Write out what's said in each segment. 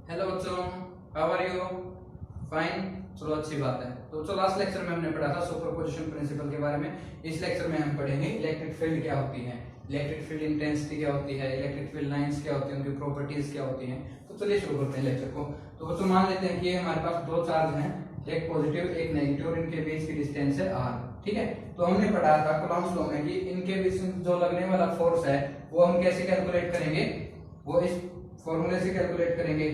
Hello बच्चों, how are you? Fine. चलो अच्छी बात है। तो चलो लास्ट लेक्चर में हमने पढ़ा था सुपरपोजिशन प्रिंसिपल के बारे में। इस लेक्चर में हम पढ़ेंगे इलेक्ट्रिक फील्ड क्या होती है, इलेक्ट्रिक फील्ड इंटेंसिटी क्या होती है, इलेक्ट्रिक फील्ड लाइंस क्या होती है, उनकी प्रॉपर्टीज क्या होती हैं। तो चलिए शुरू करते हैं लेक्चर को। तो बच्चों मान लेते हैं कि हमारे पास दो चार्ज हैं, एक पॉजिटिव एक नेगेटिव, और इनके बीच की डिस्टेंस है r। ठीक है, तो हमने पढ़ा था कूलॉम्स लॉ में कि इनके बीच जो लगने वाला फोर्स है वो हम कैसे कैलकुलेट करेंगे, वो इस फॉर्मूले से कैलकुलेट करेंगे,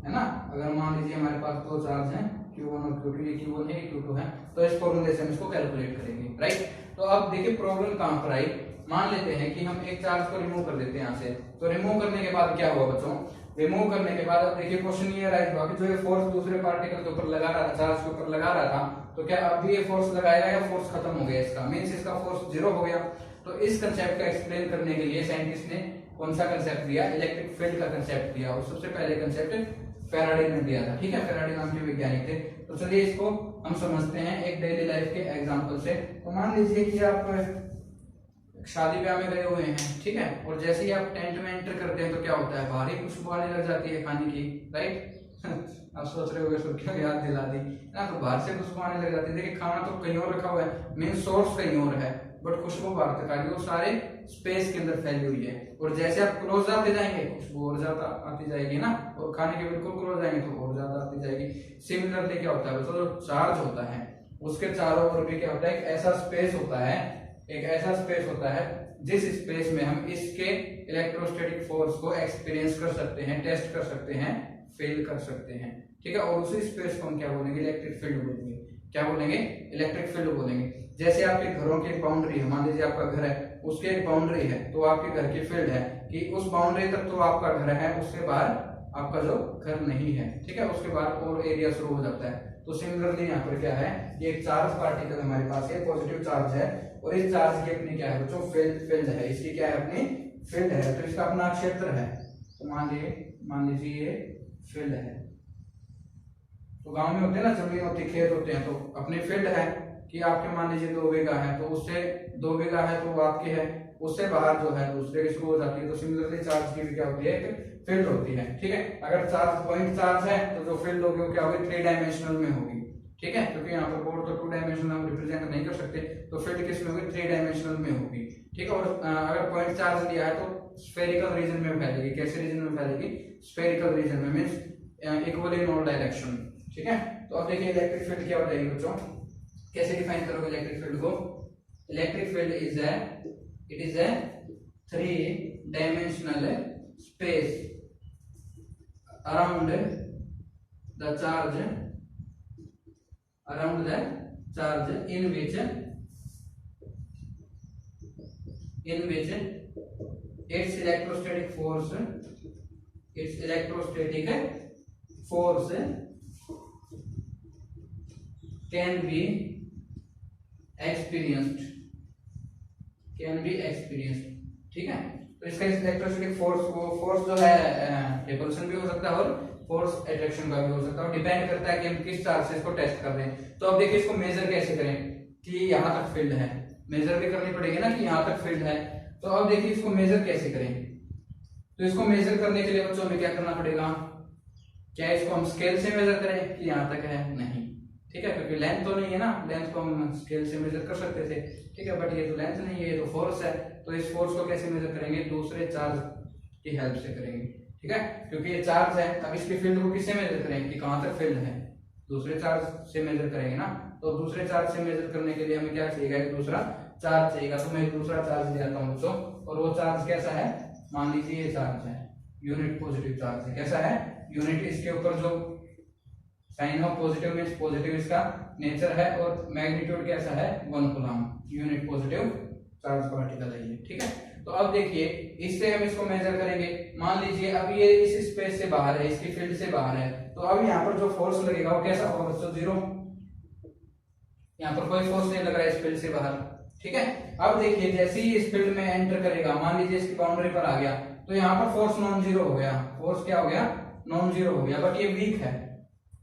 है ना। अगर मान लीजिए हमारे पास दो चार्ज हैं Q1 और Q2, ये Q1 है Q2 है, तो इस फॉर्मूले से हम इसको कैलकुलेट करेंगे, राइट। तो अब देखिए प्रॉब्लम कहां पर आई। मान लेते हैं कि हम एक चार्ज को रिमूव कर देते हैं यहाँ से। तो रिमूव करने के बाद क्या हुआ बच्चों, रिमूव करने के बाद अब देखिए क्वेश्चन ये राइज हुआ कि जो ये फोर्स दूसरे पार्टिकल के ऊपर लगा रहा था, चार्ज के ऊपर लगा रहा था, तो क्या अब भी ये फोर्स लगाएगा या फोर्स खत्म हो गया इसका, मींस इसका फोर्स जीरो हो गया। तो इस कंसेप्ट का एक्सप्लेन करने के लिए साइंटिस्ट ने कौन सा कंसेप्ट दिया, इलेक्ट्रिक फील्ड का कंसेप्ट दिया, और सबसे पहले कंसेप्ट फैराडे ने दिया था। ठीक है, फैराडे नाम के वैज्ञानिक थे। तो चलिए इसको हम समझते हैं एक डेली लाइफ के एग्जांपल से। तो मान लीजिए कि आप शादी ब्याह में गए हुए हैं, ठीक है, और जैसे ही आप टेंट में एंटर करते हैं तो क्या होता है, बाहर ही खुशबू आने लग जाती है खाने की, राइट। आप सोच रहे होंगे सुर्खियों याद दिला दी ना, तो बाहर से खुशबू आने लग जाती है। देखिए खाना तो कहीं और रखा हुआ है, मेन सोर्स कहीं और है, बट खुशबू बाहर तक आ रही है, वो सारे स्पेस के अंदर फैली हुई है। और जैसे आप क्लोज आते जाएंगे खुशबू और ज्यादा आती जाएगी ना, और खाने के बिल्कुल क्लोज आएंगे तो और ज्यादा आती जाएगी। सिमिलरली क्या होता है, तो जो चार्ज होता है उसके चारों ओर भी क्या होता है, एक ऐसा स्पेस होता है, एक ऐसा स्पेस होता है जिस स्पेस में हम इसके इलेक्ट्रोस्टैटिक फोर्स को एक्सपीरियंस कर सकते हैं, टेस्ट कर सकते हैं, फील कर सकते हैं। ठीक है, और उसी स्पेस को हम क्या बोलेंगे, इलेक्ट्रिक फील्ड बोलेंगे। क्या बोलेंगे, इलेक्ट्रिक फील्ड बोलेंगे। जैसे आपके घरों की बाउंड्री है, मान लीजिए आपका घर है, उसके एक बाउंड्री है, तो आपके घर की फील्ड है कि उस बाउंड्री तक तो आपका घर है, उसके बाहर आपका जो घर नहीं है। ठीक है, उसके बाद और एरिया शुरू हो जाता है। तो सिमिलरली यहाँ पर क्या है कि एक चार्ज पार्टिकल हमारे पास है, पॉजिटिव चार्ज है, और इस चार्ज की अपनी क्या है बच्चों, फील्ड है। इसकी क्या है, अपनी फील्ड है, तो इसका अपना क्षेत्र है। तो मान लीजिए ये फील्ड है। तो गांव में होते हैं ना, जमीन होती, खेत होते हैं, तो अपनी फील्ड है कि आपके मान लीजिए 2 बीघा है, तो उससे 2 बीघा है तो वो आपकी है, उससे बाहर जो है दूसरे की शुरू हो जाती है। तो सिमिलरली चार्ज की भी क्या होती है, एक फील्ड होती है। ठीक है, अगर चार्ज पॉइंट चार्ज है तो जो फील्ड होगी वो क्या होगी, 3 डायमेंशनल में होगी। ठीक है, क्योंकि यहाँ पर बोर्ड तो 2 डायमेंशनल हम रिप्रेजेंट नहीं कर सकते, तो फील्ड किस में होगी, 3 डायमेंशनल में होगी। ठीक है, और अगर पॉइंट चार्ज लिया है तो स्फेरिकल रीजन में फैलेगी। कैसे रीजन में फैलेगी, स्फेरिकल रीजन में, means equally in all direction. ठीक है, तो अब देखिए इलेक्ट्रिक फील्ड क्या हो जाएगी बच्चों, कैसे डिफाइन करोगे इलेक्ट्रिक फील्ड को। Electric field is a 3 dimensional space around the charge in which its electrostatic force can be experienced। ठीक है, तो इसका इलेक्ट्रोस्टैटिक फोर्स जो है रिपल्शन भी हो सकता है और फोर्स अट्रैक्शन का भी हो सकता है, और डिपेंड करता है कि हम किस चार्ज से इसको टेस्ट कर रहे हैं। तो अब देखिए इसको मेजर कैसे करें कि यहाँ तक फील्ड है, मेजर भी करनी पड़ेगी ना कि यहाँ तक फील्ड है। तो अब देखिए इसको मेजर कैसे करें। तो इसको मेजर करने के लिए बच्चों हमें क्या करना पड़ेगा, क्या इसको हम स्केल से मेजर करें कि यहाँ तक है, नहीं। ठीक है, क्योंकि लेंथ तो नहीं है ना, लेंथ को हम स्केल से मेजर कर सकते थे। ठीक है, बट ये तो लेंथ नहीं है, ये तो फोर्स है। तो इस फोर्स को कैसे मेजर करेंगे, दूसरे चार्ज की हेल्प से करेंगे। ठीक है, क्योंकि ये चार्ज है, अब इसकी फील्ड को किससे मेजर करेंगे कि कहां तक फील्ड है, दूसरे चार्ज से मेजर करेंगे ना। तो दूसरे चार्ज से मेजर करने के लिए हमें क्या चाहिएगा, एक दूसरा चार्ज चाहिएगा। तो मैं एक दूसरा चार्ज ले आता हूँ बच्चों, और वो चार्ज कैसा है, मान लीजिए ये चार्ज है, यूनिट पॉजिटिव चार्ज है। कैसा है, यूनिट। इसके ऊपर जो sign of positive means positive इसका नेचर है, और मैग्नीट्यूड कैसा है, 1 coulomb, unit positive charge particle है ये। ठीक है, तो अब देखिए इससे हम इसको मेजर करेंगे। मान लीजिए अब ये इस स्पेस से बाहर है, इसकी फील्ड से बाहर है, तो अब यहाँ पर जो फोर्स लगेगा वो कैसा होगा बच्चों, 0। यहाँ पर कोई फोर्स नहीं लग रहा है इस फील्ड से बाहर। ठीक है, अब देखिए जैसे ही इस फील्ड में एंटर करेगा, मान लीजिए इसकी बाउंड्री पर आ गया, तो यहाँ पर फोर्स नॉन जीरो हो गया। फोर्स क्या हो गया, नॉन जीरो हो गया, बट ये वीक है,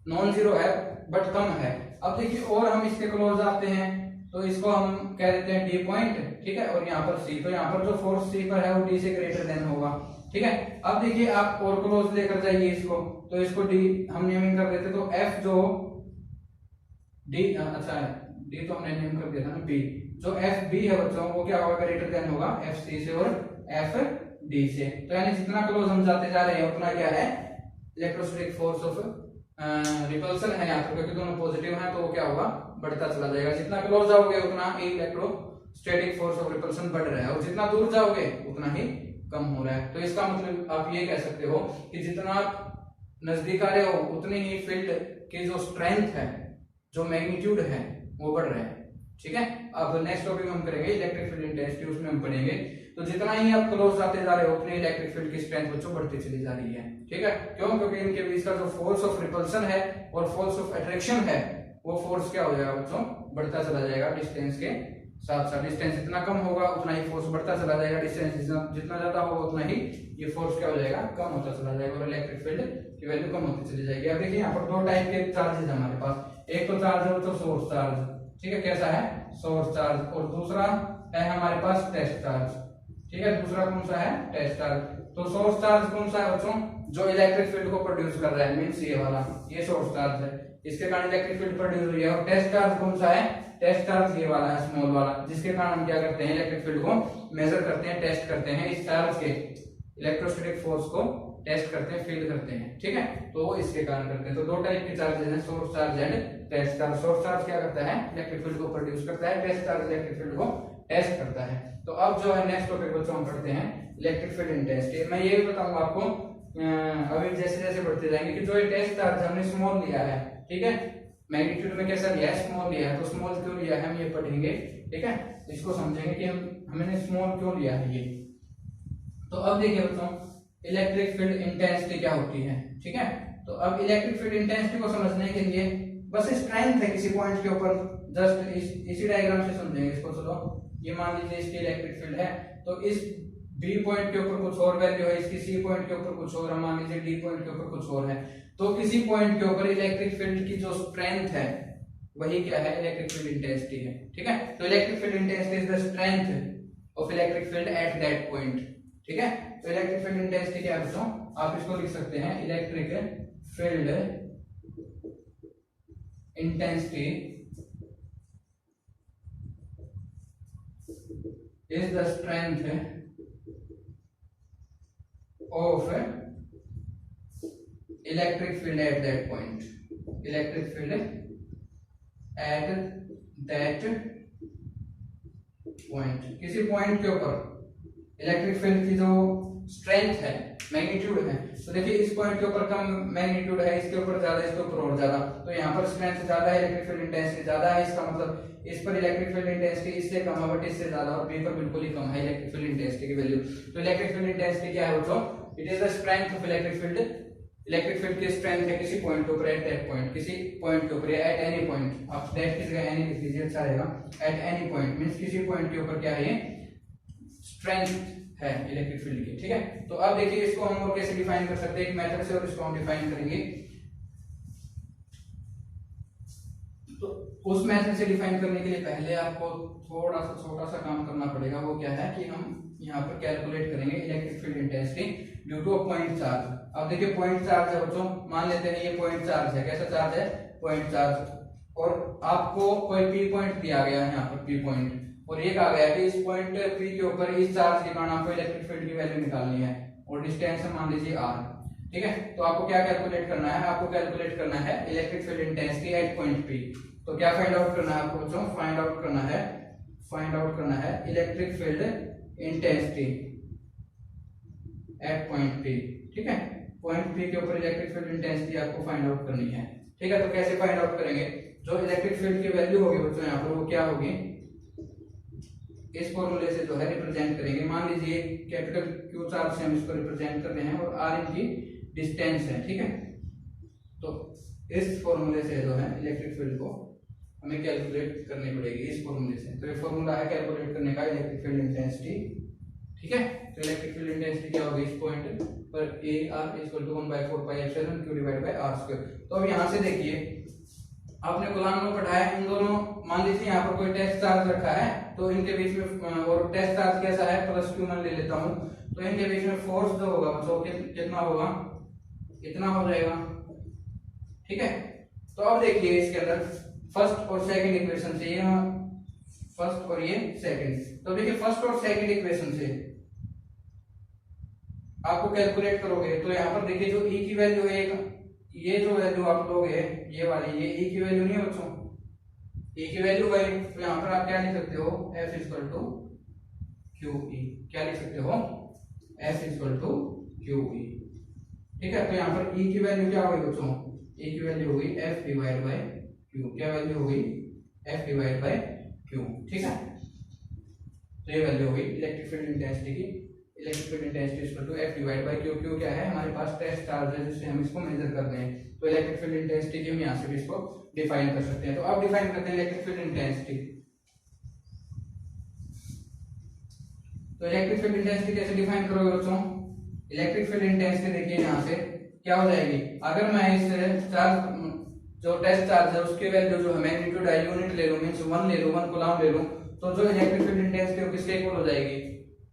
नॉन जीरो है बट कम है। अब देखिए और हम इसके क्लोज आते हैं, तो इसको हम कह देते हैं डी पॉइंट, ठीक है, और यहाँ पर सी, तो यहाँ पर जो फोर्स सी पर है वो डी से ग्रेटर देन होगा, ठीक है। अब देखिए आप और क्लोज लेकर जाइए इसको, तो इसको डी हम नेमिंग कर देते, तो एफ जो डी, अच्छा है डी तो हमने नेम कर दिया था ना, बी, जो एफ बी है बच्चों वो क्या होगा, ग्रेटर देन होगा एफ सी से और एफ डी से। तो यानी जितना क्लोज हम जाते जा रहे हैं उतना क्या है, इलेक्ट्रोस्टैटिक फोर्स ऑफ रिपल्सन है यहाँ पर, क्योंकि दोनों पॉजिटिव हैं तो वो क्या होगा, बढ़ता चला जाएगा। जितना क्लोज जाओगे उतना ही इलेक्ट्रोस्टैटिक फोर्स ऑफ रिपल्सन बढ़ रहा है, और जितना दूर जाओगे उतना ही कम हो रहा है। तो इसका मतलब आप ये कह सकते हो कि जितना आप नजदीक आ रहे हो उतनी ही फील्ड की जो स्ट्रेंथ है, जो मैग्नीट्यूड है वो बढ़ रहा है, ठीक है। अब नेक्स्ट टॉपिक हम करेंगे इलेक्ट्रिक फील्ड इंटेंसिटी, उसमें हम पढ़ेंगे तो जितना ही आप क्लोज जाते जा रहे हो उतनी इलेक्ट्रिक फील्ड की स्ट्रेंथ बच्चों बढ़ती चली जा रही है, ठीक है। क्यों, क्योंकि इनके बीच का जो फोर्स ऑफ रिपल्सन है और फोर्स ऑफ अट्रैक्शन है वो फोर्स क्या हो जाएगा बच्चों, बढ़ता चला जाएगा डिस्टेंस के साथ साथ। डिस्टेंस जितना कम होगा उतना ही फोर्स बढ़ता चला जाएगा, डिस्टेंस जितना ज्यादा होगा उतना ही ये फोर्स क्या हो जाएगा, कम होता चला जाएगा, और इलेक्ट्रिक फील्ड की वैल्यू कम होती चली जाएगी। अब देखिए यहाँ पर दो टाइप के चार्जेस है हमारे पास, एक तो चार्ज है तो सोर्स चार्ज, ठीक है, कैसा है, सोर्स चार्ज, और दूसरा है हमारे पास टेस्ट चार्ज, ठीक है। दूसरा कौन सा है, टेस्ट चार्ज। तो सोर्स चार्ज कौन सा है बच्चों, जो इलेक्ट्रिक फील्ड को प्रोड्यूस कर रहा है, मींस ये वाला, ये सोर्स चार्ज है, इसके कारण इलेक्ट्रिक फील्ड प्रोड्यूस हुई है। और टेस्ट चार्ज कौन सा है, टेस्ट चार्ज ये वाला है, स्मॉल वाला, जिसके कारण हम क्या करते हैं, इलेक्ट्रिक फील्ड को मेजर करते हैं, टेस्ट करते हैं, इस चार्ज के इलेक्ट्रोस्टैटिक फोर्स को टेस्ट करते हैं, फील करते हैं, ठीक है। तो वो इसके कारण करते हैं। तो दो टाइप के चार्जेस हैं, source charge and test charge. Source charge क्या करता है, इलेक्ट्रिक फील्ड को प्रोड्यूस करता है, टेस्ट चार्ज इलेक्ट्रिक फील्ड को टेस्ट करता है। तो अब जो है नेक्स्ट टॉपिक बच्चों हम पढ़ते हैं इलेक्ट्रिक फील्ड इंटेंसिटी। मैं ये भी बताऊंगा आपको अभी जैसे जैसे बढ़ते जाएंगे कि जो ये टेस्ट चार्ज हमने स्मॉल लिया है, ठीक है, मैग्नीट्यूड में कैसा लिया है, स्मॉल लिया है, तो स्मॉल क्यों लिया है हम ये पढ़ेंगे, ठीक है, इसको समझेंगे कि हमने स्मॉल क्यों लिया है ये। तो अब देखिए बच्चों इलेक्ट्रिक फील्ड इंटेंसिटी क्या होती है, ठीक है। तो अब इलेक्ट्रिक फील्ड इंटेंसिटी को समझने के लिए बस स्ट्रेंथ है किसी पॉइंट के ऊपर, जस्ट इसी डायग्राम से समझेंगे इसको। चलो ये मान लीजिए इसकी इलेक्ट्रिक फील्ड है, तो इस बी पॉइंट के ऊपर कुछ और वैल्यू है, इसकी सी पॉइंट के ऊपर कुछ और, मान लीजिए डी पॉइंट के ऊपर कुछ और है। तो किसी पॉइंट के ऊपर इलेक्ट्रिक फील्ड की जो स्ट्रेंथ है वही क्या है, इलेक्ट्रिक फील्ड इंटेंसिटी है, ठीक है। तो electric field intensity is the strength of electric field at that point, ठीक है। तो इलेक्ट्रिक फील्ड इंटेंसिटी क्या है बच्चों, आप इसको लिख सकते हैं electric field intensity is the strength of electric field at that point, electric field at that point। किसी पॉइंट के ऊपर इलेक्ट्रिक फील्ड की जो स्ट्रेंथ है, मैग्नीट्यूड है, तो देखिए इस पॉइंट के ऊपर कम मैग्नीट्यूड है, इसके ऊपर ज्यादा, इसके ऊपर और ज्यादा, तो यहाँ पर स्ट्रेंथ ज्यादा है, इलेक्ट्रिक फील्ड इंटेंसिटी ज्यादा है, इसका मतलब इस पर इलेक्ट्रिक फील्ड इंटेंसिटी इससे कम है बट इससे ज्यादा, और बी पर बिल्कुल ही कम है इलेक्ट्रिक फील्ड इंटेंसिटी की वैल्यू। तो इलेक्ट्रिक फील्ड इंटेंसिटी क्या है बच्चों, it is the strength of electric field, electric field की स्ट्रेंथ है किसी पॉइंट के ऊपर, एट दैट पॉइंट, किसी पॉइंट के ऊपर, एट एनी पॉइंट, आप दैट की जगह एनी लिख लीजिए, अच्छा रहेगा, एट एनी पॉइंट मींस किसी पॉइंट के ऊपर क्या है, स्ट्रेंथ है इलेक्ट्रिक फील्ड की, ठीक है। तो अब देखिए इसको हम और कैसे डिफाइन कर सकते हैं, एक मेथड से, और इसको हम डिफाइन करेंगे। तो उस मेथड से डिफाइन करने के लिए पहले आपको थोड़ा सा छोटा सा काम करना पड़ेगा, वो क्या है कि हम यहाँ पर कैलकुलेट करेंगे electric field intensity due to a point charge. अब देखिए पॉइंट चार्ज है बच्चों, मान लेते हैं ये पॉइंट चार्ज है, कैसा चार्ज है, पॉइंट चार्ज, और आपको कोई पी पॉइंट दिया गया है यहाँ पर, पी पॉइंट, और ये कहा गया कि इस पॉइंट पी के ऊपर इस चार्ज के कारण आपको इलेक्ट्रिक फील्ड की वैल्यू निकालनी है, और डिस्टेंस है मान लीजिए r, ठीक है। तो आपको क्या कैलकुलेट करना है, आपको कैलकुलेट करना है electric field intensity at point P. तो क्या फाइंड आउट करना है आपको बच्चों, फाइंड आउट करना है electric field intensity at point P, ठीक है। पॉइंट पी के ऊपर इलेक्ट्रिक फील्ड इंटेंसिटी आपको फाइंड आउट करनी है, ठीक है। तो कैसे फाइंड आउट करेंगे, जो इलेक्ट्रिक फील्ड की वैल्यू होगी बच्चों यहाँ पर वो क्या होगी, इस फॉर्मूले से जो है रिप्रेजेंट करेंगे। मान लीजिए कैपिटल क्यू चार्ज से हम इसको रिप्रेजेंट कर रहे हैं, और आर इनकी डिस्टेंस है, ठीक है। तो इस फॉर्मूले से जो है इलेक्ट्रिक फील्ड को हमें कैलकुलेट करनी पड़ेगी, इस फॉर्मूले से। तो ये फॉर्मूला है कैलकुलेट करने का इलेक्ट्रिक फील्ड इंटेंसिटी, ठीक है। तो इलेक्ट्रिक फील्ड इंटेंसिटी क्या होगी, इस पॉइंट पर E r equal to 1/4 pi epsilon q divide by r square. तो अब यहाँ से देखिए आपने गुलाम में पढ़ाया, इन दोनों मान लीजिए यहाँ पर कोई टेस्ट चार्ज रखा है तो इनके बीच में, और टेस्ट चार्ज कैसा है प्लस क्यू मान ले लेता हूँ, तो इनके बीच में फोर्स जो होगा बच्चों कितना होगा, इतना हो जाएगा। ठीक है, तो अब देखिए इसके अंदर फर्स्ट और सेकंड इक्वेशन से, ये फर्स्ट और ये सेकंड, तो देखिए फर्स्ट और सेकंड इक्वेशन से आपको कैलकुलेट करोगे तो यहाँ पर देखिए जो ई की वैल्यू है, ये जो वैल्यू आप लोगे ये वाली, ये ई की वैल्यू नहीं है बच्चों, ई की वैल्यू वही, तो यहाँ पर आप क्या लिख सकते हो, F equal to q E, क्या लिख सकते हो, F equal to q E. ठीक है, तो यहाँ पर ई की वैल्यू क्या होगी बच्चों, ई की वैल्यू होगी F डिवाइड बाय क्यू, क्या वैल्यू होगी, F डिवाइड बाय क्यू। ठीक है, तो ये वैल्यू होगी इलेक्ट्रिक फील्ड इंटेंसिटी की, electric field intensity equal to F divide by q. Q क्या है, हमारे पास टेस्ट चार्ज है जिससे हम इसको मेजर कर रहे हैं, तो इलेक्ट्रिक फील्ड इंटेंसिटी की हम यहाँ से भी इसको डिफाइन कर सकते हैं। तो अब डिफाइन करते हैं इलेक्ट्रिक फील्ड इंटेंसिटी। तो इलेक्ट्रिक फील्ड इंटेंसिटी कैसे डिफाइन करोगे बच्चों, इलेक्ट्रिक फील्ड इंटेंसिटी देखिए यहाँ से क्या हो जाएगी, अगर मैं इस चार्ज जो टेस्ट चार्ज है उसकी वैल्यू जो है मैग्नीट्यूड है यूनिट ले लूं, मींस 1 ले लूं, 1 कूलम ले लूं, तो जो इलेक्ट्रिक फील्ड इंटेंसिटी है किसके इक्वल हो जाएगी,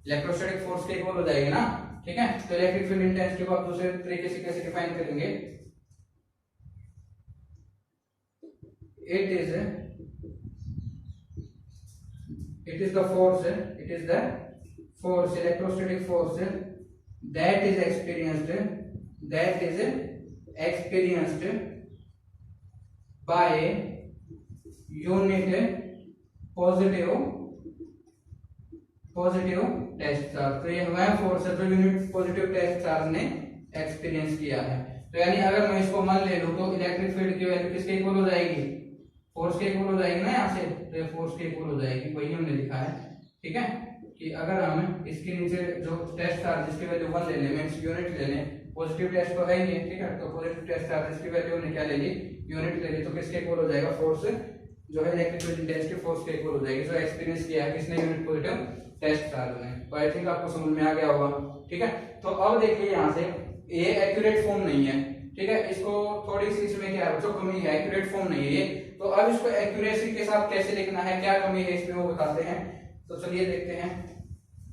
इलेक्ट्रोस्टैटिक फोर्स के इक्वल हो जाएगी ना। ठीक है, तो इलेक्ट्रिक फील्ड इंटेंसिटी को आप दूसरे तरीके से कैसे डिफाइन करेंगे, it is the force, it is the force, electrostatic force that is experienced by unit positive test charge. तो ये वह फोर्स है जो यूनिट पॉजिटिव टेस्ट चार्ज ने एक्सपीरियंस किया है। तो यानी अगर मैं इसको मान ले लूं तो इलेक्ट्रिक फील्ड की वैल्यू किसके इक्वल हो जाएगी, फोर्स के इक्वल हो जाएगी ना यहाँ से, तो ये फोर्स के इक्वल हो जाएगी, वही हमने लिखा है। ठीक है, कि अगर हम इसके नीचे जो टेस्ट चार्ज जिसकी वैल्यू 1 ले लें, मींस यूनिट ले लें, पॉजिटिव टेस्ट तो है ही, ठीक है, तो पॉजिटिव टेस्ट चार्ज इसकी वैल्यू हमने क्या ले ली, यूनिट ले ली, तो किसके इक्वल हो जाएगा, फोर्स जो है इलेक्ट्रिक फील्ड इंटेंसिटी फोर्स के इक्वल हो जाएगी, जो एक्सपीरियंस किया है किसने, यूनिट पॉजिटिव टेस्ट चार्ज ने। तो आई थिंक आपको समझ में आ गया होगा। ठीक है, तो अब देखिए यहाँ से ये एक्यूरेट फॉर्म नहीं है, ठीक है, इसको थोड़ी सी इसमें क्या है बच्चों कमी है, एक्यूरेट फॉर्म नहीं है ये। तो अब इसको एक्यूरेसी के साथ कैसे लिखना है, क्या कमी है इसमें वो बताते हैं। तो चलिए देखते हैं।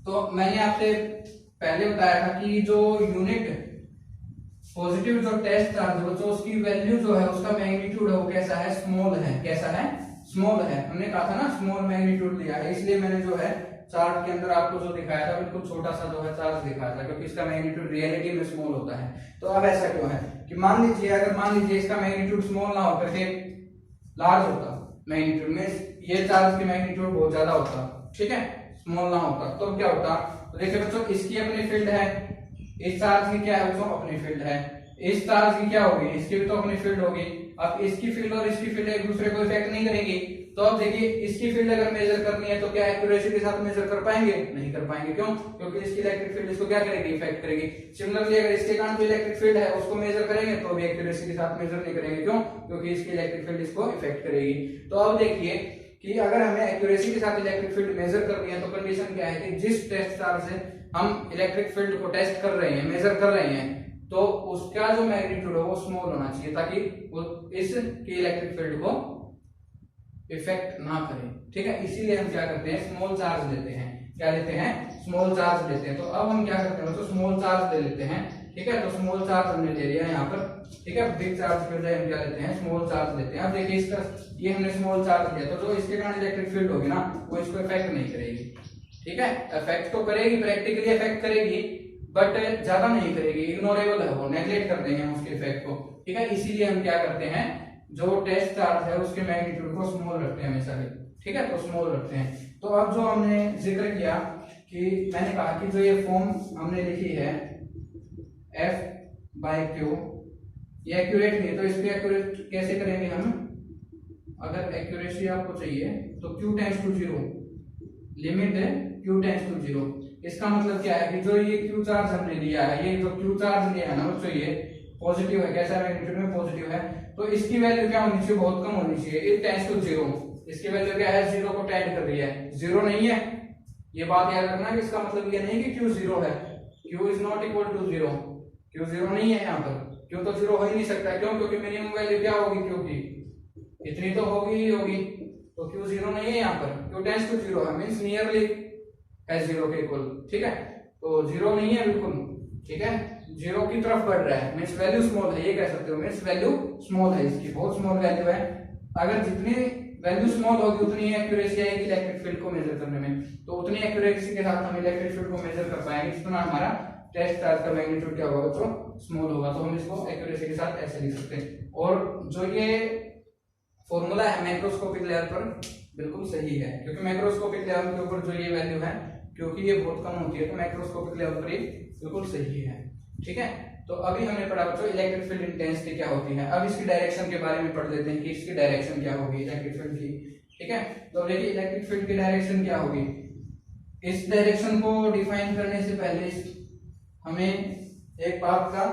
तो मैंने आपसे पहले बताया था कि जो यूनिट पॉजिटिव जो टेस्ट चार्ज बच्चों उसकी वैल्यू जो है उसका मैग्नीट्यूड है वो कैसा है, स्मॉल है। कैसा है, स्मॉल है। हमने कहा था ना स्मॉल मैग्नीट्यूड लिया है, इसलिए मैंने जो है चार्ट के अंदर आपको जो दिखाया था बिल्कुल छोटा सा जो है चार्ज दिखाया था, क्योंकि इसका मैग्नीट्यूड रियलिटी में स्मॉल होता है। तो अब ऐसा क्यों है कि मान लीजिए अगर मान लीजिए इसका मैग्नीट्यूड स्मॉल ना होकर के लार्ज होता मैग्नीट्यूड में, ये चार्ज की मैग्नीट्यूड बहुत ज्यादा होता, ठीक है, स्मॉल ना होता, तो क्या होता। तो देखिए बच्चों इसकी अपनी फील्ड है, इस चार्ज की क्या है बच्चों अपनी फील्ड है, इस चार्ज की क्या होगी, इसकी भी तो अपनी फील्ड होगी। अब इसकी फील्ड और इसकी फील्ड एक दूसरे को इफेक्ट नहीं करेंगी। तो अब देखिए इसकी फील्ड अगर मेजर करनी है तो क्या एक्यूरेसी के साथ मेजर कर पाएंगे, नहीं कर पाएंगे। क्यों, क्योंकि इसकी इलेक्ट्रिक फील्ड इसको क्या करेगी, इफेक्ट करेगी। सिमिलरली अगर इसके कारण जो इलेक्ट्रिक फील्ड है उसको मेजर करेंगे तो भी एक्यूरेसी के साथ मेजर नहीं करेंगे। क्यों, क्योंकि इसकी इलेक्ट्रिक फील्ड इसको इफेक्ट करेगी। तो अब देखिए कि अगर हमें एक्यूरेसी के साथ इलेक्ट्रिक फील्ड मेजर करनी है तो कंडीशन क्या है कि जिस टेस्ट चार्ज से हम इलेक्ट्रिक फील्ड को टेस्ट कर रहे हैं, मेजर कर रहे हैं, तो उसका जो मैग्नीट्यूड है वो स्मॉल होना चाहिए ताकि वो इसकी इलेक्ट्रिक फील्ड को इफेक्ट ना करे। ठीक है, इसीलिए हम क्या करते हैं, स्मॉल चार्ज लेते हैं। क्या लेते हैं, स्मॉल चार्ज लेते हैं। तो अब हम क्या करते हैं तो स्मॉल चार्ज ले लेते हैं। ठीक है, तो स्मॉल चार्ज हमने ले लिया यहाँ पर। ठीक है, बिग चार्ज के बजाय हम क्या लेते हैं, स्मॉल चार्ज लेते हैं। अब देखिए इसका ये हमने स्मॉल चार्ज लिया, तो जो इसके कारण इलेक्ट्रिक फील्ड होगी ना वो इसको इफेक्ट नहीं करेगी। ठीक है, इफेक्ट तो करेगी, प्रैक्टिकली इफेक्ट करेगी, बट ज्यादा नहीं करेगी, इग्नोरेबल है वो, नेग्लेक्ट कर देंगे हम उसके इफेक्ट को। ठीक है, इसीलिए हम क्या करते हैं, जो टेस्ट चार्ज है उसके मैग्नीट्यूड को स्मॉल रखते हैं हमेशा ही। ठीक है, तो स्मॉल रखते हैं। तो अब जो हमने जिक्र किया कि मैंने कहा कि जो ये फॉर्म हमने लिखी है F/Q, ये एक्यूरेट नहीं है, तो इसको एक्यूरेट कैसे करेंगे हम। अगर एक्यूरेसी आपको चाहिए तो Q टेंड्स टू 0, लिमिट है Q टेंड्स टू 0। इसका मतलब क्या है कि जो ये Q चार्ज हमने लिया है, ये जो Q चार्ज लिया है ना बच्चों ये पॉजिटिव है। कैसा मैग्नीट्यूड में पॉजिटिव है, तो इसकी वैल्यू क्या होनी चाहिए, बहुत कम होनी चाहिए। इट टेंड्स टू 0, इसकी वैल्यू क्या है, 0 को टेंड कर रही है, 0 नहीं है। ये बात याद रखना कि इसका मतलब ये नहीं कि Q 0 है, Q is not equal to 0, Q 0 नहीं है यहाँ पर, Q तो 0 हो ही नहीं सकता। क्यों, क्योंकि मिनिमम वैल्यू क्या होगी Q की, इतनी तो होगी ही होगी, तो क्यू जीरो नहीं है यहाँ पर, क्यू टेंस टू जीरो है, मीन्स नियरली है जीरो के इक्वल, ठीक है। तो जीरो नहीं है बिल्कुल, ठीक है, जीरो की तरफ बढ़ रहा है, मीन्स वैल्यू स्मॉल है, ये कह सकते हो, मीन्स वैल्यू स्मॉल है, इसकी बहुत स्मॉल वैल्यू है। अगर जितनी वैल्यू स्मॉल होगी उतनी एक्यूरेसी आएगी इलेक्ट्रिक फील्ड को मेजर करने में, तो उतनी एक्यूरेसी के साथ हम इलेक्ट्रिक फील्ड को मेजर कर पाएंगे, जितना हमारा टेस्ट चार्ज का मैग्नीट्यूड क्या होगा तो स्मॉल होगा। तो हम इसको एक्यूरेसी के साथ ऐसे लिख सकते हैं। और जो ये फॉर्मूला है मैक्रोस्कोपिक लेवल पर बिल्कुल सही है, क्योंकि मैक्रोस्कोपिक लेवल के ऊपर जो ये वैल्यू है, क्योंकि ये बहुत कम होती है, तो मैक्रोस्कोपिक लेवल पर ये बिल्कुल सही है, ठीक है। तो अभी हमने पढ़ा बच्चों इलेक्ट्रिक फील्ड इंटेंसिटी क्या होती है। अब इसकी डायरेक्शन के बारे में पढ़ लेते हैं कि इसकी डायरेक्शन क्या होगी इलेक्ट्रिक फील्ड की, ठीक है। तो देखिए इलेक्ट्रिक फील्ड की डायरेक्शन क्या होगी। इस डायरेक्शन को डिफाइन करने से पहले हमें एक बात का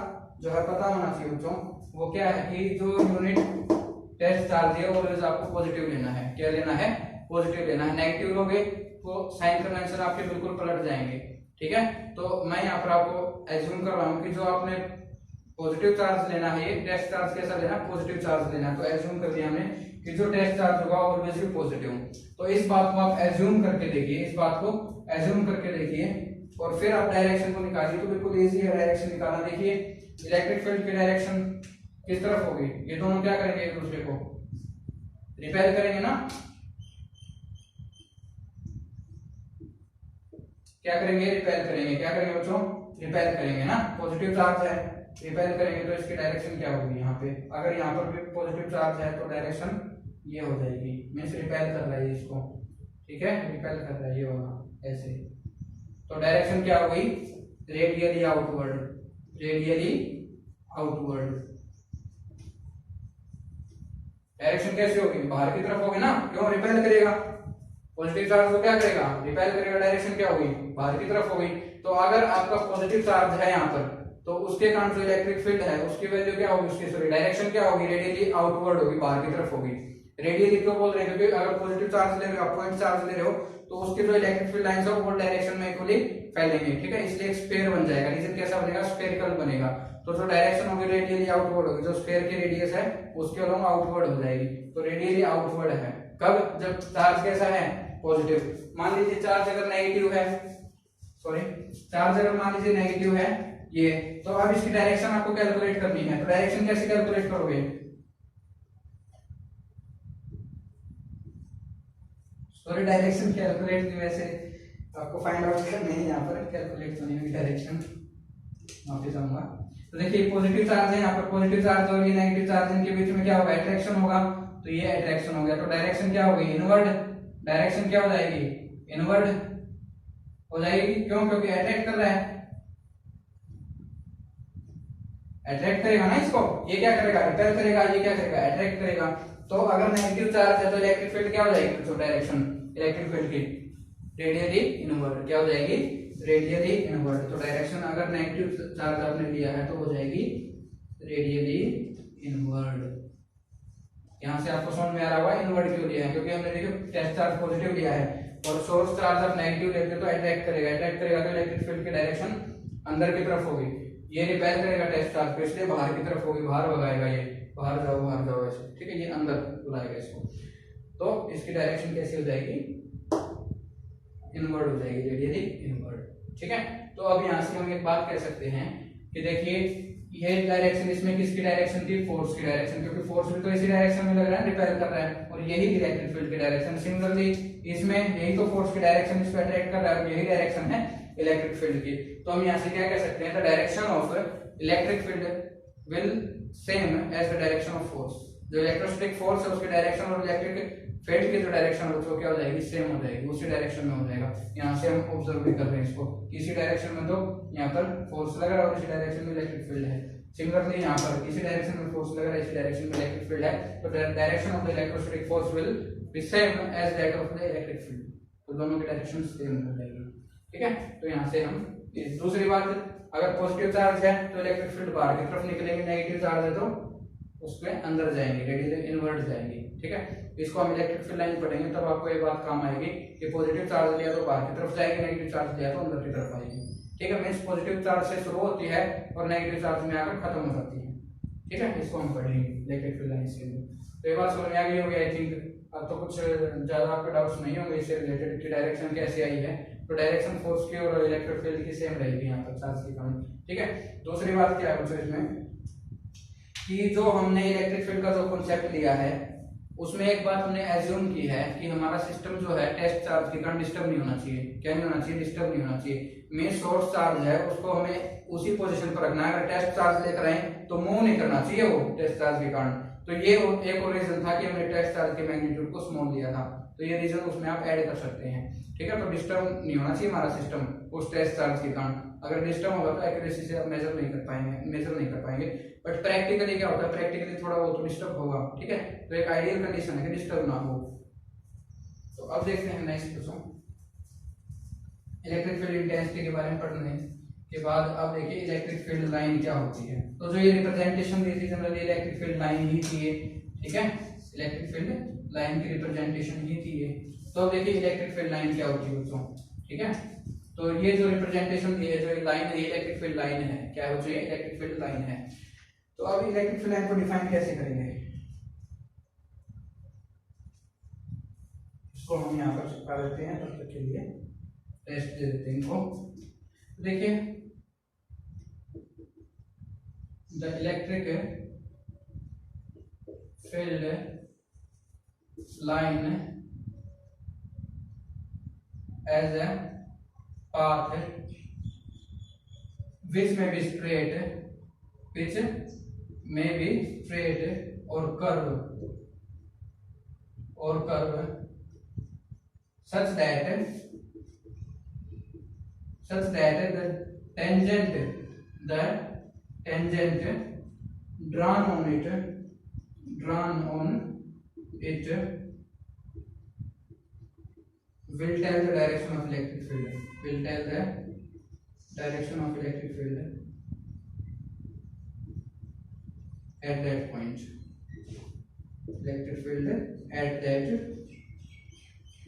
जो है पता होना चाहिए बच्चों, वो क्या है कि जो यूनिट टेस्ट चार्ज है ऑलवेज आपको पॉजिटिव लेना है। क्या लेना है? पॉजिटिव लेना है। नेगेटिव लोगे तो साइन कन्वेंशन आपके बिल्कुल पलट जाएंगे, ठीक है। तो मैं यहाँ पर आपको एज्यूम कर रहा हूँ कि जो आपने पॉजिटिव चार्ज लेना है, ये टेस्ट चार्ज कैसा लेना है? पॉजिटिव चार्ज लेना है। तो एज्यूम कर दिया हमने कि जो टेस्ट चार्ज होगा ऑलवेज भी पॉजिटिव। तो इस बात को आप एज्यूम करके देखिए, इस बात को एज्यूम करके देखिए और फिर आप डायरेक्शन को निकालिए। तो बिल्कुल इजी है डायरेक्शन निकालना। देखिए इलेक्ट्रिक फील्ड की डायरेक्शन किस तरफ होगी? ये दोनों क्या करेंगे? एक दूसरे को रिपेल करेंगे ना। क्या करेंगे? रिपेल करेंगे। क्या करेंगे बच्चों? रिपेल करेंगे ना। पॉजिटिव चार्ज है, रिपेल करेंगे तो इसकी डायरेक्शन क्या होगी? यहाँ पे अगर यहाँ पर भी पॉजिटिव चार्ज है तो डायरेक्शन ये हो जाएगी, मीन्स रिपेल कर रहा है इसको, ठीक है, रिपेल कर रहा है, ये होगा ऐसे। तो डायरेक्शन क्या होगी? Radially outward, radially outward. Direction कैसे होगी? बाहर की तरफ होगी ना, क्यों? रिपेल करेगा। पॉजिटिव चार्ज को क्या करेगा? रिपेल करेगा। डायरेक्शन क्या होगी? बाहर की तरफ होगी। तो अगर आपका पॉजिटिव चार्ज है यहाँ पर, तो उसके कारण जो इलेक्ट्रिक फील्ड है उसकी वैल्यू क्या होगी? उसकी सॉरी डायरेक्शन क्या होगी? रेडियली आउटवर्ड होगी, बाहर की तरफ होगी। रेडियली क्यों बोल रहे हैं? क्योंकि अगर पॉजिटिव चार्ज ले रहे हो, पॉइंट चार्ज ले रहे हो, तो उसके जो इलेक्ट्रिक फील्ड लाइंस है वो डायरेक्शन में इक्वली फैलेंगे, ठीक है। इसलिए एक स्फीयर बन जाएगा। रीजन कैसा बनेगा? स्फेरिकल बनेगा। तो जो डायरेक्शन होगी रेडियली आउटवर्ड होगी, जो स्फीयर की रेडियस है उसके अलोंग आउटवर्ड हो जाएगी। तो रेडियली आउटवर्ड है कब? जब चार्ज कैसा है? पॉजिटिव। मान लीजिए चार्ज अगर नेगेटिव है, सॉरी चार्ज अगर मान लीजिए नेगेटिव है ये, तो अब इसकी डायरेक्शन आपको कैलकुलेट करनी है। तो डायरेक्शन कैसे कैलकुलेट करोगे? सॉरी डायरेक्शन कैलकुलेट नहीं, वैसे आपको फाइंड आउट करनी है, यहाँ पर कैलकुलेट करनी है डायरेक्शन, वापस आऊंगा। तो देखिए पॉजिटिव चार्ज है यहाँ पर, पॉजिटिव चार्ज और ये नेगेटिव चार्ज, इनके बीच में क्या होगा? अट्रैक्शन होगा। तो ये अट्रैक्शन हो गया, तो डायरेक्शन क्या होगी? इनवर्ड। डायरेक्शन क्या हो जाएगी? इनवर्ड हो जाएगी। क्यों? क्योंकि अट्रैक्ट कर रहा है, अट्रैक्ट करेगा ना इसको। ये क्या करेगा? रिपेल करेगा। ये क्या करेगा? अट्रैक्ट करेगा। तो अगर नेगेटिव चार्ज है तो इलेक्ट्रिक फील्ड क्या हो जाएगी? तो डायरेक्शन इलेक्ट्रिक फील्ड की रेडियली इनवर्ड क्या हो जाएगी? Radially inward. तो डायरेक्शन अगर नेगेटिव चार्ज आपने लिया है तो हो जाएगी रेडियली इनवर्ड। यहाँ से आपको समझ में आ रहा होगा इनवर्ड क्यों लिया है, क्योंकि हमने देखो टेस्ट चार्ज पॉजिटिव लिया है और सोर्स चार्ज आप नेगेटिव लेते हो तो अट्रैक्ट करेगा। अट्रैक्ट करेगा तो इलेक्ट्रिक फील्ड की डायरेक्शन अंदर की तरफ होगी। ये रिपेल करेगा टेस्ट चार्ज को, इसलिए बाहर की तरफ होगी, बाहर भगाएगा, ये बाहर जाओ ऐसे, ठीक है। ये अंदर बुलाएगा इसको। तो इसकी डायरेक्शन कैसी हो जाएगी? इनवर्ड हो जाएगी, रेडियली इनवर्ड, ठीक है। तो अब यहाँ से हम एक बात कह सकते हैं कि देखिए ये डायरेक्शन, इसमें किसकी डायरेक्शन थी? फोर्स की डायरेक्शन, क्योंकि फोर्स भी तो इसी डायरेक्शन में लग रहा है, रिपेल कर रहा है, और यही इलेक्ट्रिक फील्ड की डायरेक्शन। सिमिलरली इसमें यही तो फोर्स की डायरेक्शन इस पे अट्रैक्ट कर रहा है, यही डायरेक्शन है इलेक्ट्रिक फील्ड की। तो हम यहाँ से क्या कह सकते हैं? The direction of electric field will same as the direction of force. जो इलेक्ट्रोस्टैटिक फोर्स है उसकी डायरेक्शन और इलेक्ट्रिक फील्ड की जो डायरेक्शन है वो क्या हो जाएगी? सेम हो जाएगी, उसी डायरेक्शन में हो जाएगा। यहाँ से हम ऑब्जर्व भी कर रहे हैं इसको, इसी डायरेक्शन में तो यहाँ पर फोर्स लग रहा है और इसी डायरेक्शन में इलेक्ट्रिक फील्ड है। सिमिलरली यहाँ पर इसी डायरेक्शन में फोर्स लग रहा है, इसी डायरेक्शन में इलेक्ट्रिक फील्ड है। तो direction of the electrostatic force will be same as that of the electric field. तो दोनों की डायरेक्शन सेम हो जाएगी, ठीक है। तो यहाँ से हम दूसरी बात, अगर पॉजिटिव चार्ज है तो इलेक्ट्रिक फील्ड बाहर की तरफ निकलेंगे, नेगेटिव चार्ज है तो उसमें अंदर जाएंगे, रेडियली इनवर्ड जाएंगे, ठीक है। इसको हम इलेक्ट्रिक फील्ड लाइन पढ़ेंगे तब आपको ये बात काम आएगी कि पॉजिटिव चार्ज लिया तो बाहर की तरफ जाएगी, नेगेटिव चार्ज लिया तो अंदर की तरफ आएगी, ठीक है। मींस पॉजिटिव चार्ज से शुरू होती है और नेगेटिव चार्ज में आकर खत्म हो जाती है, ठीक है। इसको हम पढ़ेंगे इलेक्ट्रिक फील्ड लाइन से। तो ये बात समझ में आ गई होगी आई थिंक। अब तो कुछ ज्यादा आपके डाउट्स नहीं होंगे इससे रिलेटेड कि डायरेक्शन कैसे आई है। तो डायरेक्शन फोर्स की और इलेक्ट्रिक फील्ड की सेम रहेगी यहाँ पर चार्ज के कारण। ठीक है, दूसरी बात क्या है बच्चों इसमें कि जो हमने इलेक्ट्रिक फील्ड का जो कॉन्सेप्ट लिया है उसमें एक बात हमने एज्यूम की है कि हमारा सिस्टम जो है टेस्ट चार्ज के कारण डिस्टर्ब नहीं होना चाहिए। क्या नहीं होना चाहिए? डिस्टर्ब नहीं होना चाहिए। मेन सोर्स चार्ज है उसको हमें उसी पोजीशन पर रखना है। अगर टेस्ट चार्ज लेकर आए तो मूव नहीं करना चाहिए वो टेस्ट चार्ज के कारण। तो ये एक और रीजन था कि हमने टेस्ट चार्ज के मैग्नीट्यूड को स्मॉल लिया था। तो ये रीजन उसमें आप ऐड कर सकते हैं। ठीक है, तो डिस्टर्ब नहीं होना चाहिए हमारा सिस्टम उस टेस्ट चार्ज के कारण। अगर डिस्टर्ब होगा तो एक्यूरेसी से आप मेजर नहीं कर पाएंगे। बट प्रैक्टिकली क्या होता है, प्रैक्टिकली थोड़ा वो तो डिस्टर्ब होगा। ठीक है, तो एक आइडियल कंडीशन है कि डिस्टर्ब ना हो। तो अब देखते हैं next question. Electric field intensity के बारे में पढ़ने के बाद अब देखिए इलेक्ट्रिक फील्ड लाइन क्या होती है। तो जो ये रिप्रेजेंटेशन दी थी जनरली इलेक्ट्रिक फील्ड लाइन ही थी ये। ठीक है, इलेक्ट्रिक फील्ड लाइन की रिप्रेजेंटेशन ही थी ये। तो अब देखिए इलेक्ट्रिक फील्ड लाइन क्या होती है बच्चों। ठीक है, तो ये जो रिप्रेजेंटेशन दी है, जो लाइन है, इलेक्ट्रिक फील्ड लाइन है। क्या है बच्चों? ये इलेक्ट्रिक फील्ड लाइन है। तो अब इलेक्ट्रिक फील्ड लाइन को डिफाइन कैसे करेंगे, इसको हम यहाँ पर चिपका देते हैं। तब तक के लिए टेस्ट दे देते हैं इनको। देखिए the electric field line as a path which may be straight or curve such that the tangent drawn on it will tell the direction of electric field. Will tell the direction of electric field at that point. Electric field at that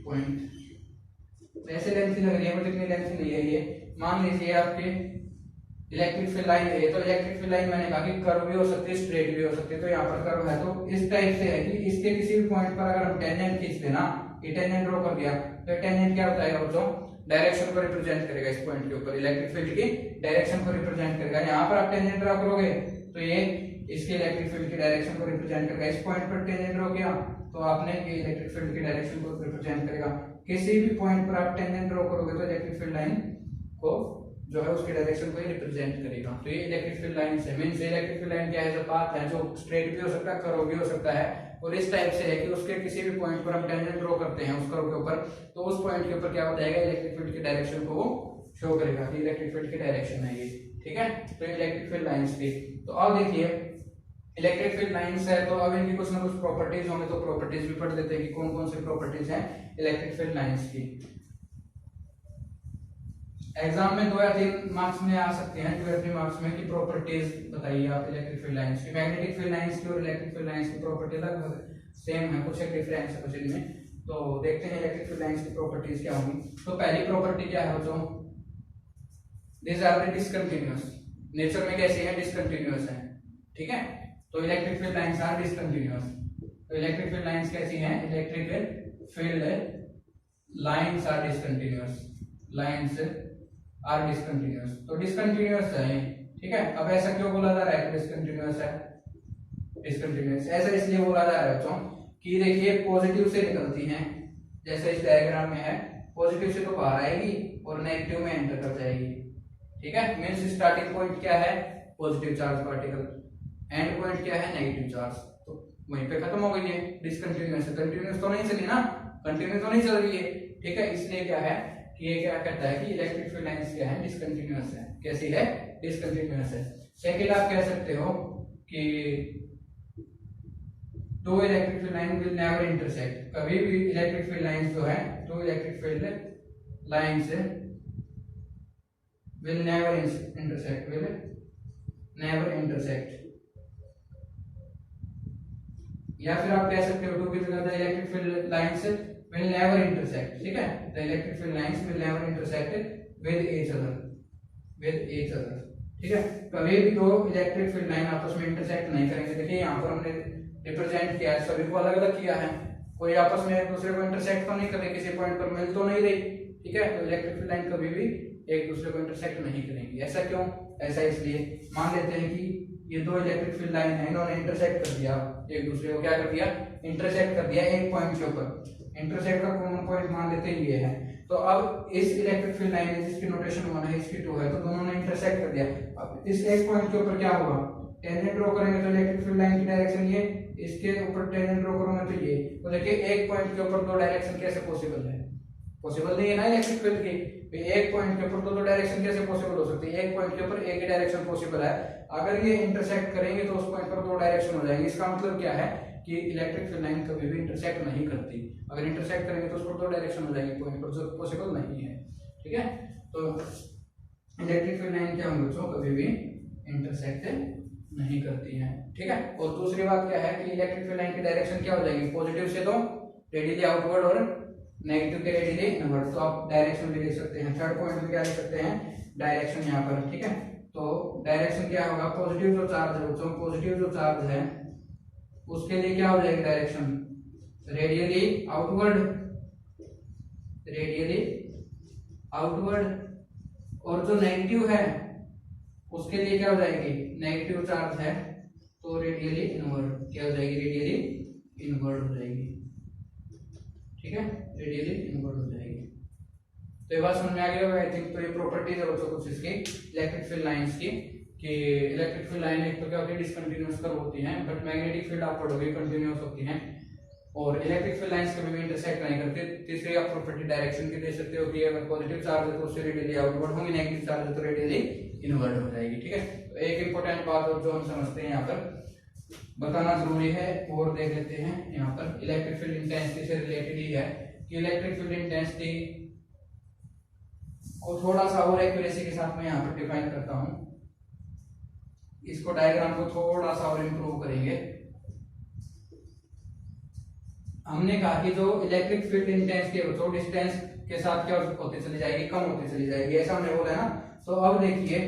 point. ऐसे length लग रही है, but इतनी length नहीं है ये। मान लीजिए आपके इलेक्ट्रिक फील्ड लाइन है, तो इलेक्ट्रिक फील्ड लाइन मैंने कहा कि कर्व भी हो सकती है, स्ट्रेट भी हो सकती है। तो यहाँ पर कर्व है तो इस टाइप से है कि इसके किसी भी पॉइंट पर अगर हम टेंजेंट खींच देना, ये टेंजेंट ड्रॉ कर दिया, तो टेंजेंट क्या होता है बच्चों? डायरेक्शन को रिप्रेजेंट करेगा। इस पॉइंट के ऊपर इलेक्ट्रिक फील्ड की डायरेक्शन को रिप्रेजेंट करेगा। यहाँ पर आप टेंजेंट ड्रॉ करोगे तो ये इसके इलेक्ट्रिक फील्ड की डायरेक्शन को रिप्रेजेंट करेगा। इस पॉइंट पर टेंजेंट ड्रॉ किया तो आपने ये इलेक्ट्रिक फील्ड की डायरेक्शन को रिप्रेजेंट करेगा। किसी भी पॉइंट पर आप टेंजेंट ड्रॉ करोगे तो इलेक्ट्रिक फील्ड लाइन को जो है उसके डायरेक्शन को ही रिप्रेजेंट करेगा। तो ये इलेक्ट्रिक फील्ड लाइन से मींस इलेक्ट्रिक फील्ड लाइन क्या है? जो पाथ है, जो स्ट्रेट भी हो सकता है, कर्व भी हो सकता है, और इस टाइप से है कि उसके किसी भी पॉइंट पर हम टेंजेंट ड्रॉ करते हैं उस कर्व के ऊपर, तो उस पॉइंट के ऊपर क्या हो जाएगा? इलेक्ट्रिक फील्ड की डायरेक्शन को वो शो करेगा कि इलेक्ट्रिक फील्ड की डायरेक्शन है ये। ठीक है, तो इलेक्ट्रिक फील्ड लाइंस थी। तो अब देखिए इलेक्ट्रिक फील्ड लाइंस है तो अब इनकी कुछ ना कुछ प्रॉपर्टीज होंगे, तो प्रॉपर्टीज भी पढ़ लेते हैं कि कौन कौन सी प्रॉपर्टीज हैं इलेक्ट्रिक फील्ड लाइंस की। एग्जाम में 2 या 3 मार्क्स में आ सकते हैं, 2 या 3 मार्क्स में कि प्रॉपर्टीज बताइए आप इलेक्ट्रिक फील्ड लाइंस की। मैग्नेटिक फील्ड लाइंस की और इलेक्ट्रिक फील्ड लाइंस की प्रॉपर्टी लगभग सेम है, कुछ एक डिफरेंस है कुछ इनमें। तो देखते हैं इलेक्ट्रिक फील्ड लाइंस की प्रॉपर्टीज क्या होंगी। तो पहली प्रॉपर्टी क्या है बच्चों? This are the discontinuous. Nature में कैसे है? डिसकंटिन्यूअस है। ठीक है, तो electric field lines are discontinuous. तो इलेक्ट्रिक फील्ड लाइंस कैसी हैं? Electric field lines are discontinuous. Lines are discontinuous. तो डिसकंटिन्यूअस है। ठीक है, अब ऐसा क्यों बोला जा रहा है कि डिसकंटिन्यूअस है? डिसकंटिन्यूअस ऐसा इसलिए बोला जा रहा है बच्चों कि देखिए पॉजिटिव से निकलती हैं, जैसे इस डायग्राम में है, पॉजिटिव से तो बाहर आएगी और नेगेटिव में एंटर कर जाएगी। ठीक है, मींस स्टार्टिंग पॉइंट क्या है? Positive charge particle, and point क्या है? Negative charge. तो वहीं पे खत्म हो गई है। डिसकंटिन्यूअस है, कंटिन्यूअस तो नहीं चली ना, कंटिन्यू तो नहीं चल रही है। ठीक है, इसलिए क्या है कि ये क्या कहता है कि इलेक्ट्रिक फील्ड लाइंस क्या है? डिसकंटिन्यूअस है। कैसी है? डिसकंटिन्यूअस है। सेकंड आप कह सकते हो कि two electric field line will never intersect. कभी भी इलेक्ट्रिक फील्ड लाइंस जो है, two electric field lines will never intersect, will never intersect. या फिर आप कह सकते हो टू की जगह the electric field lines will never intersect। ठीक है, the electric field lines will never intersect with each other। ठीक है, कभी भी दो इलेक्ट्रिक फील्ड लाइन आपस में इंटरसेक्ट नहीं करेंगे। देखिए यहाँ पर हमने रिप्रेजेंट किया है, सभी को अलग अलग किया है, कोई आपस में एक दूसरे को इंटरसेक्ट तो नहीं कर रहे, किसी पॉइंट पर मिल तो नहीं रही, ठीक है। तो इलेक्ट्रिक फील्ड लाइन कभी भी एक दूसरे को इंटरसेक्ट नहीं करेंगी। ऐसा क्यों? ऐसा इसलिए, मान लेते हैं कि ये दो इलेक्ट्रिक फील्ड लाइन है, इन्होंने इंटरसेक्ट कर दिया एक दूसरे को, क्या कर दिया? इंटरसेक्ट कर दिया एक पॉइंट के ऊपर। इंटरसेक्ट का कॉमन पॉइंट मान लेते हैं ये है। तो अब इस इलेक्ट्रिक फील्ड लाइन है जिसकी नोटेशन 1 है, इसकी 2 है, तो दोनों ने इंटरसेक्ट कर दिया। अब इस एक पॉइंट के ऊपर क्या होगा? टेंजेंट ड्रॉ करेंगे तो इलेक्ट्रिक फील्ड लाइन की डायरेक्शन ये, इसके ऊपर टेंजेंट ड्रॉ करूंगा तो ये। तो देखिए एक पॉइंट के ऊपर दो डायरेक्शन कैसे पॉसिबल है? पॉसिबल नहीं है ना इलेक्ट्रिक फील्ड की। एक पॉइंट के ऊपर दो डायरेक्शन कैसे पॉसिबल हो सकती है? एक पॉइंट के ऊपर एक ही डायरेक्शन पॉसिबल है। अगर ये इंटरसेक्ट करेंगे तो उस पॉइंट पर दो डायरेक्शन हो जाएंगे। इसका मतलब क्या है कि इलेक्ट्रिक फील्ड लाइन कभी भी इंटरसेक्ट नहीं करती। अगर इंटरसेक्ट करेंगे तो उस पर दो डायरेक्शन हो जाएंगे, पॉइंट पर जो पॉसिबल नहीं है, ठीक है। तो इलेक्ट्रिक फील्ड लाइन क्या हम बच्चों कभी भी इंटरसेक्ट नहीं करती है, ठीक है। और दूसरी बात क्या है कि इलेक्ट्रिक फील्ड लाइन की डायरेक्शन क्या हो जाएगी? पॉजिटिव से तो रेडियली आउटवर्ड और नेगेटिव के रेडियली इनवर्ड। तो आप डायरेक्शन भी लिख सकते हैं। थर्ड पॉइंट में क्या लिख सकते हैं? डायरेक्शन यहाँ पर, ठीक है। तो डायरेक्शन क्या होगा? पॉजिटिव जो चार्ज है बच्चों, पॉजिटिव जो चार्ज है उसके लिए क्या हो जाएगी direction? Radially outward, radially outward. और जो नेगेटिव है उसके लिए क्या हो जाएगी? नेगेटिव चार्ज है तो रेडियली इनवर्ड। क्या हो जाएगी? रेडियली इनवर्ड हो जाएगी, ठीक है, रेडियली इनवर्ड हो जाएगी। तो ये बात समझ में आ गई होगा आई थिंक। तो ये प्रॉपर्टीज है बच्चों कुछ इसकी इलेक्ट्रिक फील्ड लाइंस की, कि इलेक्ट्रिक फील्ड लाइन एक तो क्या होती है? डिसकंटिन्यूअस कर्व होती हैं, बट मैग्नेटिक फील्ड अपवर्ड होगी, कंटिन्यूअस होती हैं। और इलेक्ट्रिक फील्ड लाइंस कभी भी इंटरसेक्ट नहीं करती। तीसरी आप प्रॉपर्टी डायरेक्शन की दे सकते हो कि अगर पॉजिटिव चार्ज है तो उससे रेडियली आउटवर्ड होंगी, नेगेटिव चार्ज है तो रेडियली इनवर्ड हो जाएगी, ठीक है। तो एक इंपॉर्टेंट बात और जो हम समझते हैं यहाँ पर बताना जरूरी है और देख लेते हैं यहाँ पर इलेक्ट्रिक फील्ड इंटेंसिटी से रिलेटेड ही है कि इलेक्ट्रिक फील्ड इंटेंसिटी को थोड़ा सा और एक्यूरेसी के साथ मैं यहाँ पर डिफाइन करता हूँ। इसको डायग्राम को थोड़ा सा और इंप्रूव करेंगे। हमने कहा कि जो इलेक्ट्रिक फील्ड इंटेंसिटी है वो डिस्टेंस के साथ क्या होती चली जाएगी? कम होती चली जाएगी, ऐसा हमने बोला ना। तो अब देखिए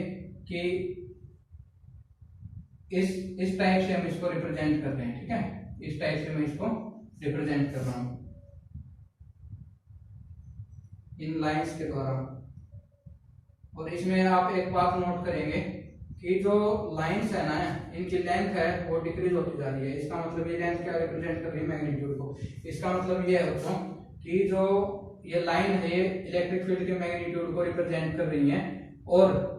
कि इस टाइप से हम इसको रिप्रेजेंट कर रहे हैं, ठीक है। इस टाइप से मैं इसको रिप्रेजेंट कर रहा हूं इन लाइंस के द्वारा। और इसमें आप एक बात नोट करेंगे कि जो लाइंस है ना, इनकी लेंथ है वो डिक्रीज होती जा रही है। इसका मतलब ये लेंथ क्या रिप्रेजेंट कर रही है? मैग्नीट्यूड को। इसका मतलब ये है बच्चों कि जो ये लाइन है ये इलेक्ट्रिक फील्ड के मैग्नीट्यूड को रिप्रेजेंट कर रही है और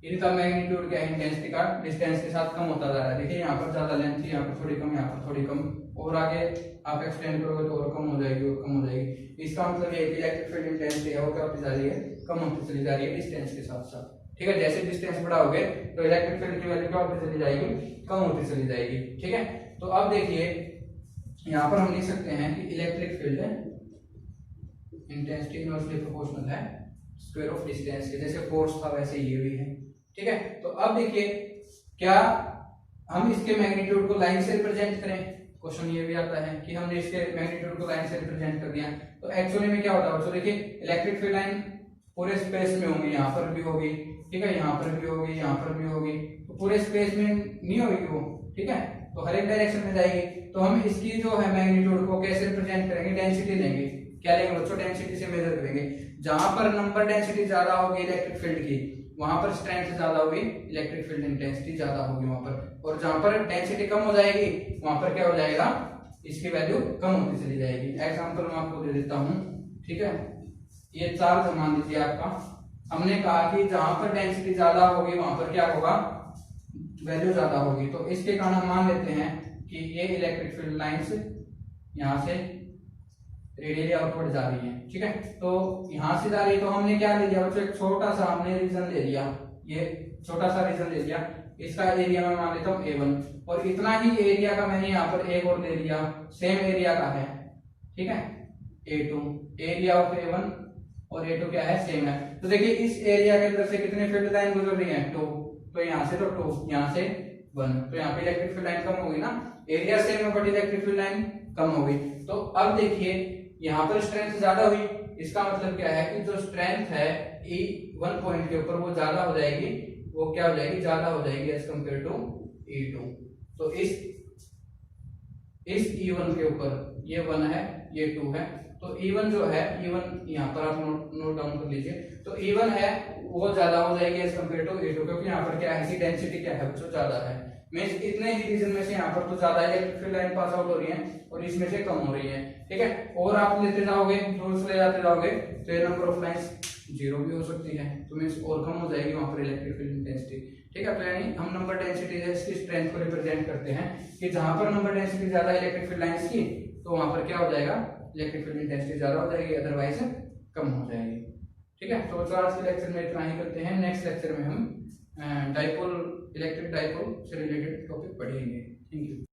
इनका मैग्नीट्यूड क्या है? इंटेंसिटी का डिस्टेंस के साथ कम होता जा रहा है। देखिए यहाँ पर ज्यादा लेंथ थी, यहाँ पर थोड़ी कम, यहाँ पर थोड़ी कम, और आगे आप एक्सटेंड करोगे तो और कम हो जाएगी और कम हो जाएगी। इसका मतलब ये इलेक्ट्रिक फील्ड इंटेंसिटी है वो क्या होती जा रही है? कम होती चली जा रही है डिस्टेंस के साथ साथ, ठीक है। जैसे डिस्टेंस बढ़ाओगे तो इलेक्ट्रिक फील्ड की वैल्यू क्या होती चली जाएगी? कम होती चली जाएगी, ठीक है। तो अब देखिए यहाँ पर हम लिख सकते हैं कि electric field intensity inversely proportional है स्क्वायर ऑफ डिस्टेंस के। जैसे फोर्स था वैसे ये भी है, ठीक है। तो अब देखिए क्या हम इसके मैग्नीट्यूड को लाइन से रिप्रेजेंट करें? क्वेश्चन ये भी आता है कि हमने इसके मैग्नीट्यूड को लाइन से रिप्रेजेंट कर दिया तो एक्चुअली में क्या होता है? तो देखिए इलेक्ट्रिक फील्ड लाइन पूरे स्पेस में होंगी, यहाँ पर भी होगी, ठीक है, यहाँ पर भी होगी, यहाँ पर भी होगी, तो पूरे स्पेस में नहीं होगी वो, ठीक है। तो हर एक डायरेक्शन में जाएगी। तो हम इसकी जो है मैग्नीट्यूड को कैसे रिप्रेजेंट करेंगे? डेंसिटी लेंगे। क्या लेंगे बच्चों? डेंसिटी से मेजर करेंगे। जहां पर नंबर डेंसिटी ज्यादा होगी इलेक्ट्रिक फील्ड की, वहां पर स्ट्रेंथ ज्यादा होगी, इलेक्ट्रिक फील्ड इंटेंसिटी ज्यादा होगी वहां पर। और जहां पर डेंसिटी कम हो जाएगी वहां पर क्या हो जाएगा? इसकी वैल्यू कम होती चली जाएगी। एग्जांपल मैं आपको दे देता हूं, ठीक है। ये चार्ज मान लीजिए आपका, हमने कहा कि जहां पर डेंसिटी ज्यादा होगी वहां पर क्या होगा? वैल्यू ज्यादा होगी। तो इसके कारण हम मान लेते हैं कि ये इलेक्ट्रिक फील्ड लाइंस यहाँ से रेडियली आउटवर्ड जा रही है, ठीक है। तो यहां से जा रही है तो हमने क्या ले लिया बच्चों? एक छोटा सा हमने रीजन ले लिया, ये छोटा सा रीजन ले लिया। इसका एरिया मैं मान लेता हूँ A1 और इतना ही एरिया का मैंने यहाँ पर एक और ले लिया, सेम एरिया का है, ठीक है, A2। एरिया ऑफ A1 और A2 क्या है? सेम है। तो देखिए इस एरिया के अंदर से कितने फील्ड लाइन गुजर रही है? 2। तो यहाँ से तो 2, यहाँ से 1, तो यहाँ पे इलेक्ट्रिक फील्ड लाइन कम होगी ना। एरिया सेम है बट इलेक्ट्रिक फील्ड लाइन कम होगी। तो अब देखिए यहाँ पर स्ट्रेंथ ज्यादा हुई, इसका मतलब क्या है कि जो स्ट्रेंथ है E1 पॉइंट के ऊपर वो ज्यादा हो जाएगी, वो क्या हो जाएगी? ज्यादा हो जाएगी एज कम्पेयर टू E2। तो इस इस E1 के ऊपर, ये 1 है ये 2 है, तो E1 जो है, E1 यहाँ पर आप नोट डाउन कर लीजिए, तो E1 है वो ज्यादा हो जाएगी एज कम्पेयर टू E2, क्योंकि यहाँ पर क्या है, इसकी डेंसिटी क्या है बच्चों, ज्यादा है। मींस इतने ही रीजन में से यहाँ पर तो ज्यादा electric field line pass out हो रही है और इसमें से कम हो रही है, ठीक है। और आप लेते जाओगे, रूल्स ले जाते जाओगे, तो ये नंबर ऑफ लाइंस 0 भी हो सकती है, तो मींस और कम हो जाएगी वहां पर इलेक्ट्रिक फील्ड इंटेंसिटी, ठीक है। तो यानी हम नंबर डेंसिटी इसकी स्ट्रेंथ को रिप्रेजेंट करते हैं कि जहां पर नंबर डेंसिटी ज्यादा इलेक्ट्रिक फील्ड लाइंस की, तो वहां पर क्या हो जाएगा, इलेक्ट्रिक फील्ड इंटेंसिटी ज्यादा हो जाएगी, अदरवाइज कम हो जाएगी, ठीक है। तो आज के लेक्चर में इतना ही करते हैं। नेक्स्ट लेक्चर में हम डाइपोल, इलेक्ट्रिक डाइपोल से रिलेटेड टॉपिक पढ़ेंगे। Thank you.